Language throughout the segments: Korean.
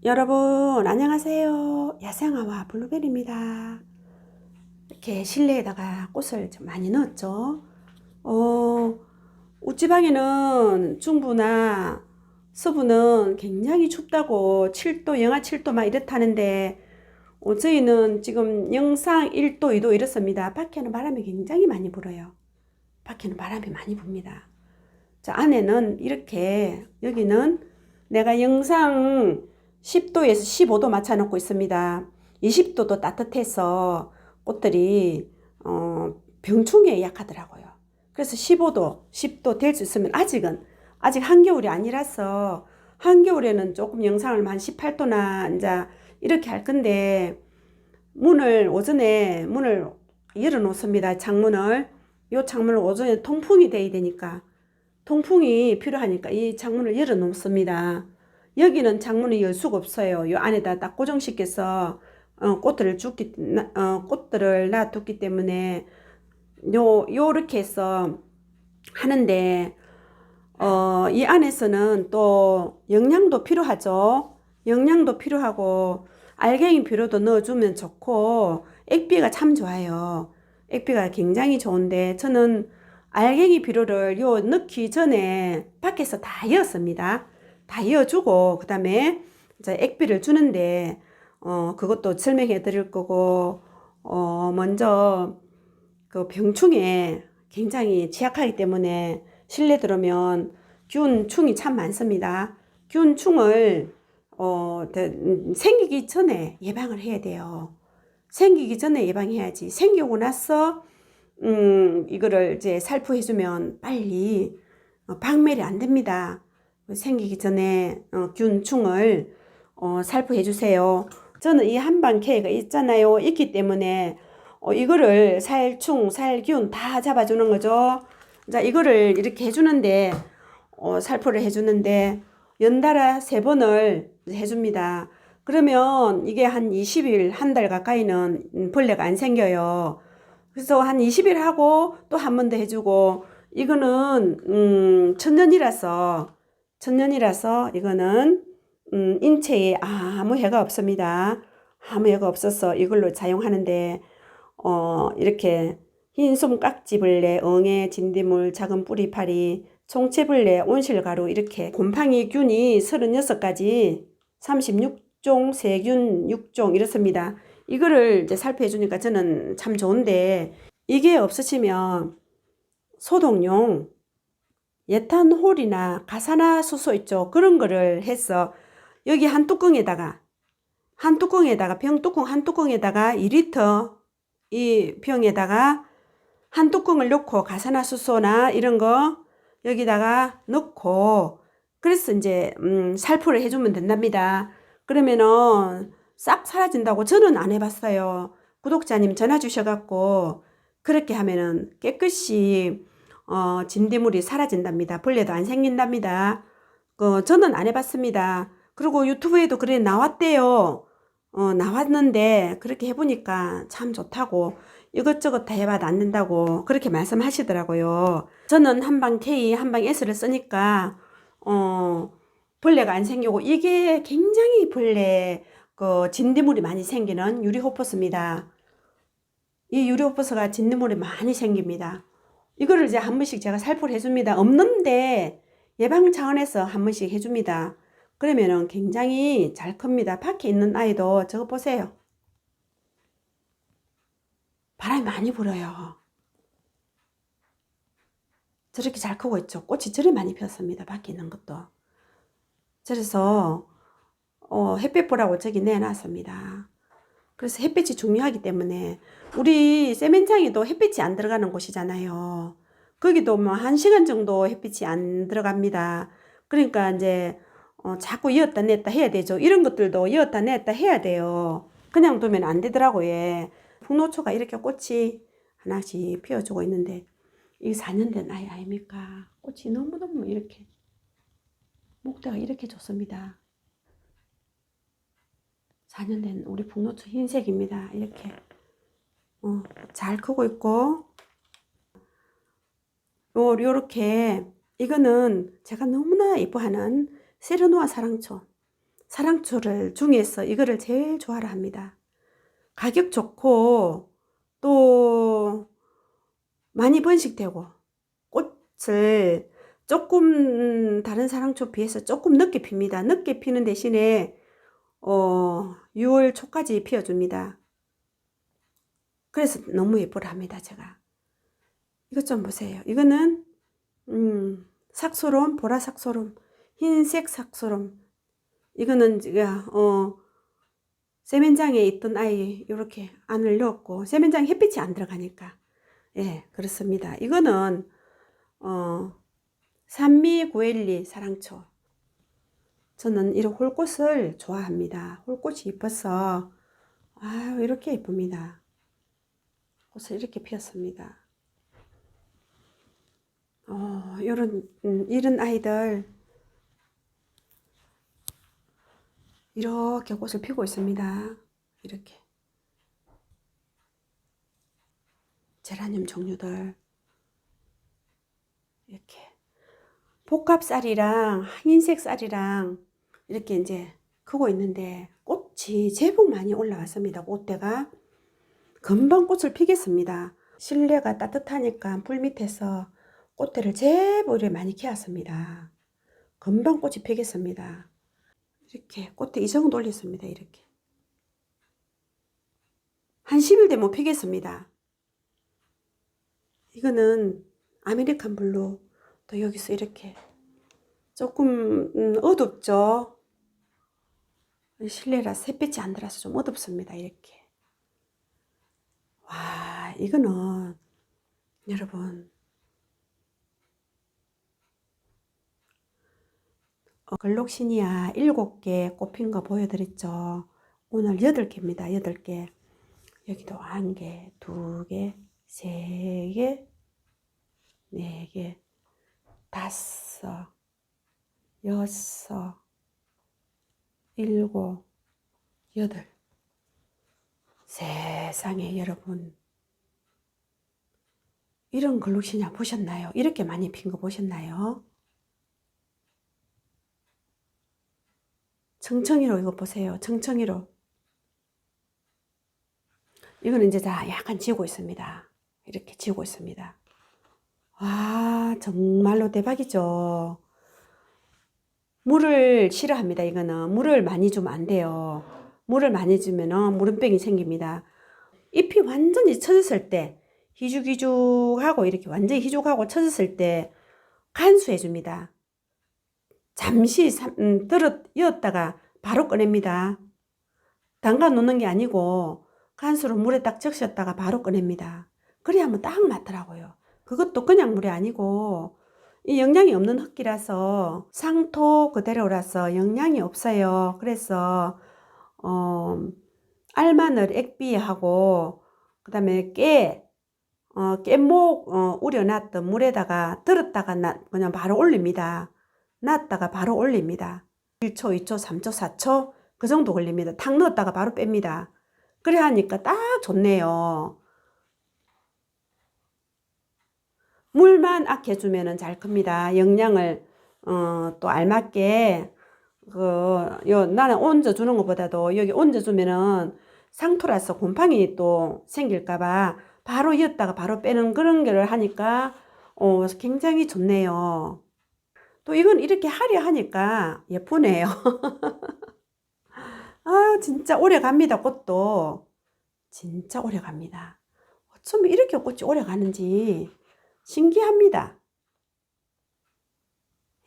여러분 안녕하세요. 야생아와 블루베리입니다. 이렇게 실내에다가 꽃을 좀 많이 넣었죠. 웃지방에는 중부나 서부는 굉장히 춥다고 7도 영하 7도 막 이렇다는데 저희는 지금 영상 1도 2도 이렇습니다. 밖에는 바람이 굉장히 많이 불어요. 밖에는 바람이 많이 붑니다. 자, 안에는 이렇게 여기는 내가 영상 10도에서 15도 맞춰 놓고 있습니다. 20도도 따뜻해서 꽃들이 병충해에 약하더라고요. 그래서 15도, 10도 될 수 있으면 아직 한겨울이 아니라서 한겨울에는 조금 영상을 한 18도나 이제 이렇게 할 건데 오전에 문을 열어 놓습니다. 창문을. 이 창문을 오전에 통풍이 돼야 되니까 통풍이 필요하니까 이 창문을 열어 놓습니다. 여기는 창문을 열 수가 없어요. 이 안에다 딱 고정시켜서 꽃들을 놔뒀기 때문에 요렇게 해서 하는데 이 안에서는 또 영양도 필요하죠. 영양도 필요하고 알갱이 비료도 넣어주면 좋고 액비가 참 좋아요. 액비가 굉장히 좋은데 저는 알갱이 비료를 넣기 전에 밖에서 다 여었습니다. 다 여어주고 그 다음에 이제 액비를 주는데 그것도 설명해 드릴 거고 먼저 그 병충해 굉장히 취약하기 때문에 실내 들어오면 균충이 참 많습니다. 균충을 생기기 전에 예방을 해야 돼요. 생기기 전에 예방해야지. 생기고 나서 이거를 이제 살포해주면 빨리 박멸이 안 됩니다. 생기기 전에 균충을 살포해주세요. 저는 이 한방 K가 있잖아요. 있기 때문에 이거를 살충, 살균 다 잡아주는 거죠. 자, 이거를 이렇게 해주는데 살포를 해주는데 연달아 3번을 해줍니다. 그러면 이게 한 20일, 한 달 가까이는 벌레가 안 생겨요. 그래서 한 20일 하고 또 한 번 더 해주고 이거는 천년이라서 이거는 인체에 아무 해가 없습니다. 아무 해가 없어서 이걸로 사용하는데 이렇게 흰솜 깍지벌레, 엉애, 진딧물, 작은 뿌리파리, 총채벌레, 온실가루 이렇게 곰팡이 균이 36가지 36종 세균 6종 이렇습니다. 이거를 이제 살펴해 주니까 저는 참 좋은데 이게 없으시면 소독용 예탄홀이나 가사나수소 있죠. 그런 거를 해서 여기 한 뚜껑에다가 병뚜껑 한 뚜껑에다가 2리터 이 병에다가 한 뚜껑을 넣고 가사나수소나 이런 거 여기다가 넣고 그래서 이제 살포를 해주면 된답니다. 그러면은 싹 사라진다고 저는 안 해봤어요. 구독자님 전화 주셔갖고 그렇게 하면은 깨끗이 진딧물이 사라진답니다. 벌레도 안 생긴답니다. 저는 안 해봤습니다. 그리고 유튜브에도 그래 나왔대요. 나왔는데 그렇게 해보니까 참 좋다고 이것저것 다 해봐도 안 된다고 그렇게 말씀하시더라고요. 저는 한방 K, 한방 S를 쓰니까 벌레가 안 생기고 이게 굉장히 진딧물이 많이 생기는 유리호퍼스입니다. 이 유리호퍼스가 진딧물이 많이 생깁니다. 이거를 이제 한 번씩 제가 살포를 해줍니다. 없는데 예방 차원에서 한 번씩 해줍니다. 그러면은 굉장히 잘 큽니다. 밖에 있는 아이도 저거 보세요. 바람이 많이 불어요. 저렇게 잘 크고 있죠. 꽃이 저리 많이 피었습니다. 밖에 있는 것도. 그래서 햇빛 보라고 저기 내놨습니다. 그래서 햇빛이 중요하기 때문에 우리 세면장에도 햇빛이 안 들어가는 곳이잖아요. 거기도 뭐 1시간 정도 햇빛이 안 들어갑니다. 그러니까 이제 자꾸 이었다 냈다 해야 되죠. 이런 것들도 이었다 냈다 해야 돼요. 그냥 두면 안 되더라고요. 예. 풍노초가 이렇게 꽃이 하나씩 피워주고 있는데 이게 4년 된 아이 아닙니까? 꽃이 너무너무 이렇게 목대가 이렇게 좋습니다. 4년 된 우리 풍노초 흰색입니다. 이렇게 잘 크고 있고 요렇게 이거는 제가 너무나 예뻐하는 세르노아 사랑초 사랑초를 중에서 이거를 제일 좋아라 합니다. 가격 좋고 또 많이 번식되고 꽃을 조금 다른 사랑초 비해서 조금 늦게 핍니다. 늦게 피는 대신에 6월 초까지 피워줍니다. 그래서 너무 예쁘라 합니다. 제가 이것 좀 보세요. 이거는 삭소롬, 보라삭소롬, 흰색 삭소롬. 이거는 제가 세면장에 있던 아이 이렇게 안을 넣었고, 세면장에 햇빛이 안 들어가니까 예, 그렇습니다. 이거는 산미 고엘리 사랑초. 저는 이런 홀꽃을 좋아합니다. 홀꽃이 이뻐서 아유 이렇게 예쁩니다. 꽃을 이렇게 피웠습니다. 이런 아이들 이렇게 꽃을 피우고 있습니다. 이렇게 제라늄 종류들 이렇게 복합쌀이랑 흰색 쌀이랑 이렇게 이제 크고 있는데 꽃이 제법 많이 올라왔습니다. 꽃대가 금방 꽃을 피겠습니다. 실내가 따뜻하니까 불 밑에서 꽃대를 제법 많이 키웠습니다. 금방 꽃이 피겠습니다. 이렇게 꽃대 이 정도 올렸습니다. 이렇게 한 10일 되면 피겠습니다. 이거는 아메리칸 블루. 또 여기서 이렇게 조금 어둡죠. 실내라 햇빛이 안 들어서 좀 어둡습니다. 이렇게. 와, 이거는 여러분 글록시니아 7개 꽃핀 거 보여드렸죠. 오늘 8개입니다. 8개. 여기도 1개, 2개, 3개, 4개, 5, 6, 7, 8. 세상에 여러분, 이런 글록시니아 보셨나요? 이렇게 많이 핀 거 보셨나요? 청청이로 이거 보세요. 청청이로. 이거는 이제 다 약간 지고 있습니다. 이렇게 지고 있습니다. 와, 정말로 대박이죠. 물을 싫어합니다. 이거는 물을 많이 주면 안 돼요. 물을 많이 주면은 물은병이 생깁니다. 잎이 완전히 처졌을 때 희죽희죽하고 이렇게 완전히 희죽하고 처졌을 때 간수해 줍니다. 잠시 이었다가 바로 꺼냅니다. 담가 놓는 게 아니고 간수로 물에 딱 적셨다가 바로 꺼냅니다. 그래야 하면 딱 맞더라고요. 그것도 그냥 물이 아니고 이 영양이 없는 흙이라서 상토 그대로라서 영양이 없어요. 그래서 알마늘 액비하고 그다음에 깻목 우려놨던 물에다가 들었다가 그냥 바로 올립니다. 놨다가 바로 올립니다. 1초, 2초, 3초, 4초 그 정도 걸립니다. 탁 넣었다가 바로 뺍니다. 그래 하니까 딱 좋네요. 물만 아껴주면 잘 큽니다. 영양을 또 알맞게 나는 얹어주는 것보다도 여기 얹어주면은 상토라서 곰팡이 또 생길까봐 바로 이었다가 바로 빼는 그런 거를 하니까 굉장히 좋네요. 또 이건 이렇게 하려 하니까 예쁘네요. 아, 진짜 오래 갑니다. 꽃도 진짜 오래 갑니다. 어쩌면 이렇게 꽃이 오래 가는지 신기합니다.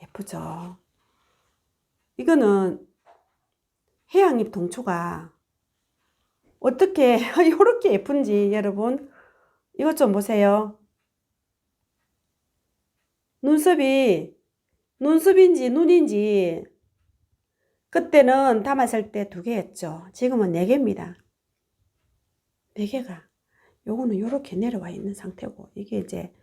예쁘죠? 이거는 해양잎 동초가 어떻게 이렇게 예쁜지 여러분 이것 좀 보세요. 눈썹인지 눈인지 그때는 담았을 때 2개였죠. 지금은 4개입니다. 4개가 요거는 요렇게 내려와 있는 상태고 이게 이제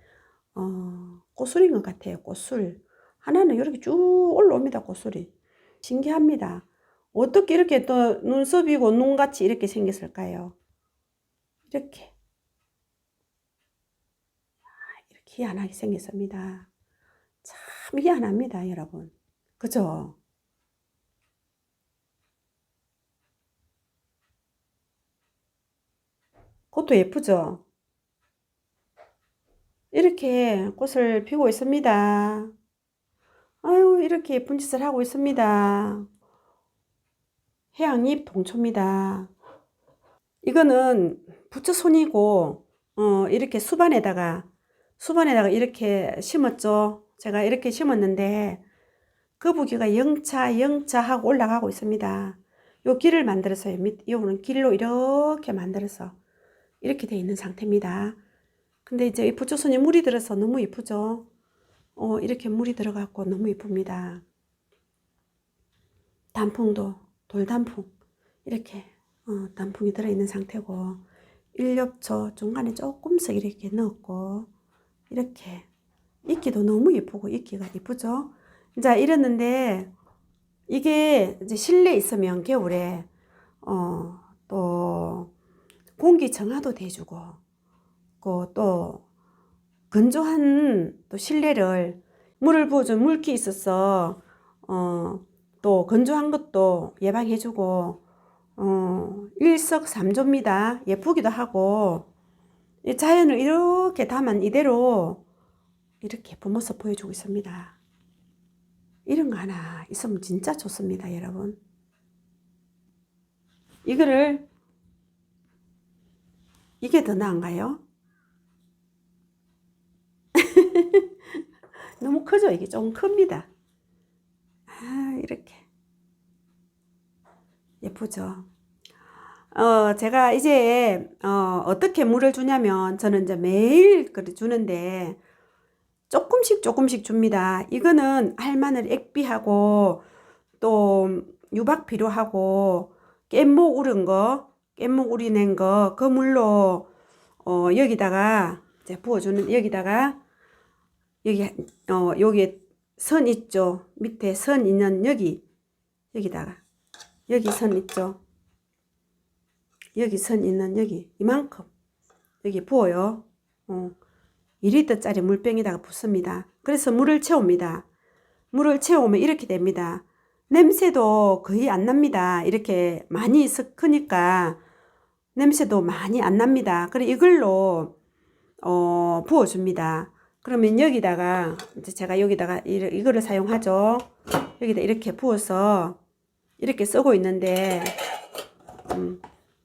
꽃술인 것 같아요. 꽃술 하나는 이렇게 쭉 올라옵니다. 꽃술이 신기합니다. 어떻게 이렇게 또 눈썹이고 눈같이 이렇게 생겼을까요? 이렇게 희한하게 생겼습니다. 참 희한합니다, 여러분. 그죠? 그것도 예쁘죠? 이렇게 꽃을 피우고 있습니다. 아유, 이렇게 예쁜 짓을 하고 있습니다. 해양잎 동초입니다. 이거는 부처손이고, 이렇게 수반에다가 이렇게 심었죠. 제가 이렇게 심었는데, 거북이가 영차 하고 올라가고 있습니다. 요 길을 만들어서요. 요거는 길로 이렇게 만들어서 이렇게 돼 있는 상태입니다. 근데 이제 이 부처손이 물이 들어서 너무 이쁘죠. 이렇게 물이 들어갔고 너무 이쁩니다. 단풍도 돌단풍 이렇게 단풍이 들어있는 상태고, 일엽초 중간에 조금씩 이렇게 넣었고, 이렇게 이끼도 너무 예쁘고, 이끼가 예쁘죠. 이제 이랬는데, 이게 이제 실내에 있으면 겨울에 또 공기 정화도 돼주고, 또 건조한 또 실내를 물을 부어준 물기 있어서 또 건조한 것도 예방해주고, 일석삼조입니다. 예쁘기도 하고, 이 자연을 이렇게 담은 이대로 이렇게 예쁜 모습 보여주고 있습니다. 이런 거 하나 있으면 진짜 좋습니다, 여러분. 이게 더 나은가요? 너무 크죠? 이게 좀 큽니다. 이렇게 예쁘죠? 제가 이제 어떻게 물을 주냐면, 저는 이제 매일 주는데 조금씩 줍니다. 이거는 알마늘 액비하고 또 유박 필요하고 깻목 우려낸 거, 그 물로 여기다가 이제 부어주는, 여기다가 여기 선 있죠? 밑에 선 있는 여기다가 여기 선 있죠? 여기 선 있는 이만큼 여기 부어요. 2리터짜리 물병에다가 붓습니다. 그래서 물을 채웁니다. 물을 채우면 이렇게 됩니다. 냄새도 거의 안 납니다. 이렇게 많이 크니까 냄새도 많이 안 납니다. 그래 이걸로 부어줍니다. 그러면 여기다가 이제 제가 여기다가 이거를 사용하죠. 여기다 이렇게 부어서 이렇게 쓰고 있는데,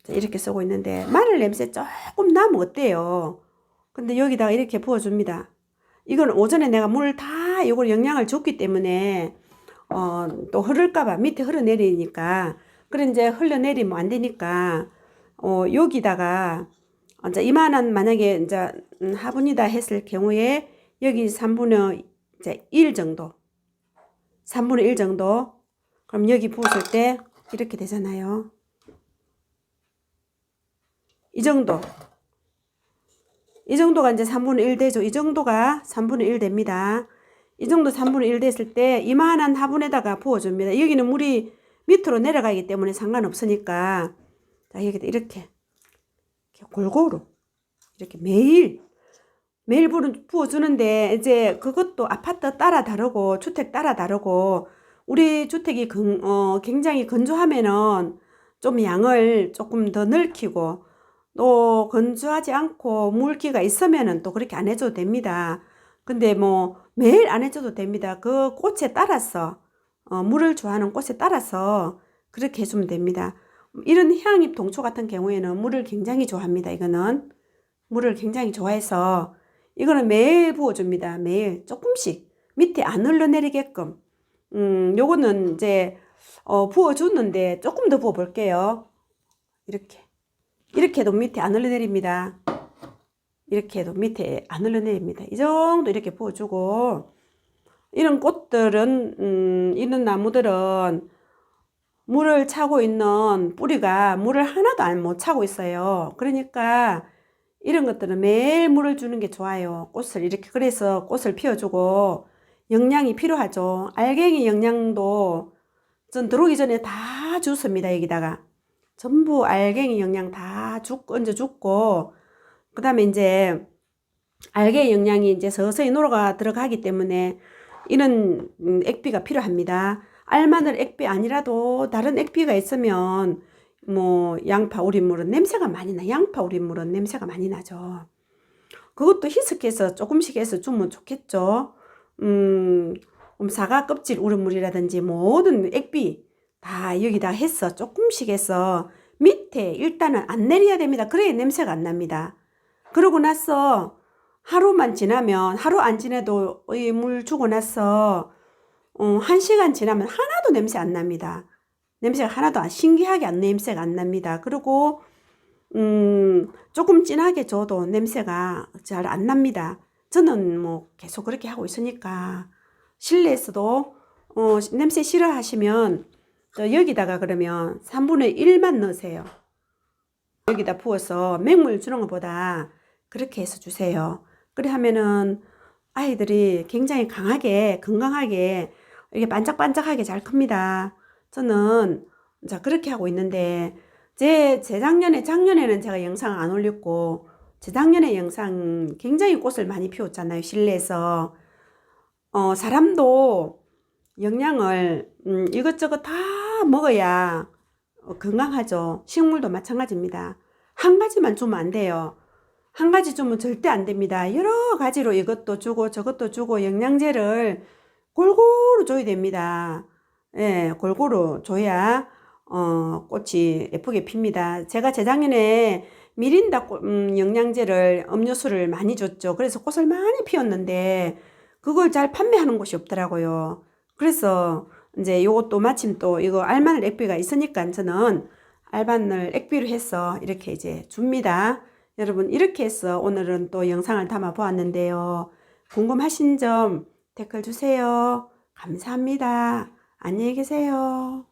이렇게 쓰고 있는데 마늘 냄새 조금 나면 어때요? 근데 여기다가 이렇게 부어줍니다. 이건 오전에 내가 물 다 이걸 영양을 줬기 때문에 또 흐를까봐 밑에 흘러내리니까, 그래 이제 흘러내리면 안 되니까 여기다가 이제 이만한, 만약에 이제 화분이다 했을 경우에 여기 3분의 1 정도, 3분의 1 정도, 그럼 여기 부었을 때 이렇게 되잖아요. 이 정도가 이제 3분의 1 되죠. 이 정도가 3분의 1 됩니다. 이 정도 3분의 1 됐을 때 이만한 화분에다가 부어줍니다. 여기는 물이 밑으로 내려가기 때문에 상관없으니까, 자, 여기다 이렇게 골고루 이렇게 매일 부어주는데, 이제 그것도 아파트 따라 다르고 주택 따라 다르고, 우리 주택이 굉장히 건조하면은 좀 양을 조금 더 넓히고, 또 건조하지 않고 물기가 있으면은 또 그렇게 안 해줘도 됩니다. 근데 뭐 매일 안 해줘도 됩니다. 그 꽃에 따라서 물을 좋아하는 꽃에 따라서 그렇게 해주면 됩니다. 이런 해양잎 동초 같은 경우에는 물을 굉장히 좋아합니다. 이거는 물을 굉장히 좋아해서 이거는 매일 부어줍니다. 매일 조금씩 밑에 안 흘러내리게끔. 요거는 이제 부어줬는데 조금 더 부어볼게요. 이렇게 해도 밑에 안 흘러내립니다. 이렇게 해도 밑에 안 흘러내립니다. 이 정도 이렇게 부어주고, 이런 꽃들은 이런 나무들은 물을 차고 있는 뿌리가 물을 하나도 못 차고 있어요. 그러니까 이런 것들은 매일 물을 주는 게 좋아요. 꽃을 이렇게, 그래서 꽃을 피워주고 영양이 필요하죠. 알갱이 영양도 전 들어오기 전에 다 줬습니다. 여기다가 전부 알갱이 영양 다 얹어 줬고, 그 다음에 이제 알갱이 영양이 이제 서서히 녹아 들어가기 때문에 이런 액비가 필요합니다. 알마늘 액비 아니라도 다른 액비가 있으면 뭐 양파 우린물은 냄새가 많이 나. 양파 우린물은 냄새가 많이 나죠. 그것도 희석해서 조금씩 해서 주면 좋겠죠. 사과 껍질 우린물이라든지 모든 액비 다 여기다 해서 조금씩 해서 밑에 일단은 안 내려야 됩니다. 그래야 냄새가 안 납니다. 그러고 나서 하루만 지나면, 하루 안 지나도 이 물 주고 나서 1시간 지나면 하나도 냄새 안 납니다. 냄새가 하나도 신기하게 냄새가 안 납니다. 그리고 조금 진하게 줘도 냄새가 잘 안 납니다. 저는 뭐 계속 그렇게 하고 있으니까. 실내에서도 냄새 싫어하시면 여기다가 그러면 3분의 1만 넣으세요. 여기다 부어서 맹물 주는 것보다 그렇게 해서 주세요. 그래 하면은 아이들이 굉장히 강하게 건강하게 이렇게 반짝반짝하게 잘 큽니다. 저는 자 그렇게 하고 있는데 작년에는 제가 영상 안 올렸고 재작년에 영상 굉장히 꽃을 많이 피웠잖아요. 실내에서 사람도 영양을 이것저것 다 먹어야 건강하죠. 식물도 마찬가지입니다. 한 가지만 주면 안 돼요. 한 가지 주면 절대 안 됩니다. 여러 가지로 이것도 주고 저것도 주고 영양제를 골고루 줘야 됩니다. 예, 골고루 줘야 꽃이 예쁘게 핍니다. 제가 재작년에 미린다 영양제를 음료수를 많이 줬죠. 그래서 꽃을 많이 피웠는데 그걸 잘 판매하는 곳이 없더라고요. 그래서 이제 요것도 마침 또 이거 알마늘 액비가 있으니까 저는 알마늘 액비로 해서 이렇게 이제 줍니다. 여러분 이렇게 해서 오늘은 또 영상을 담아 보았는데요. 궁금하신 점 댓글 주세요. 감사합니다. 안녕히 계세요.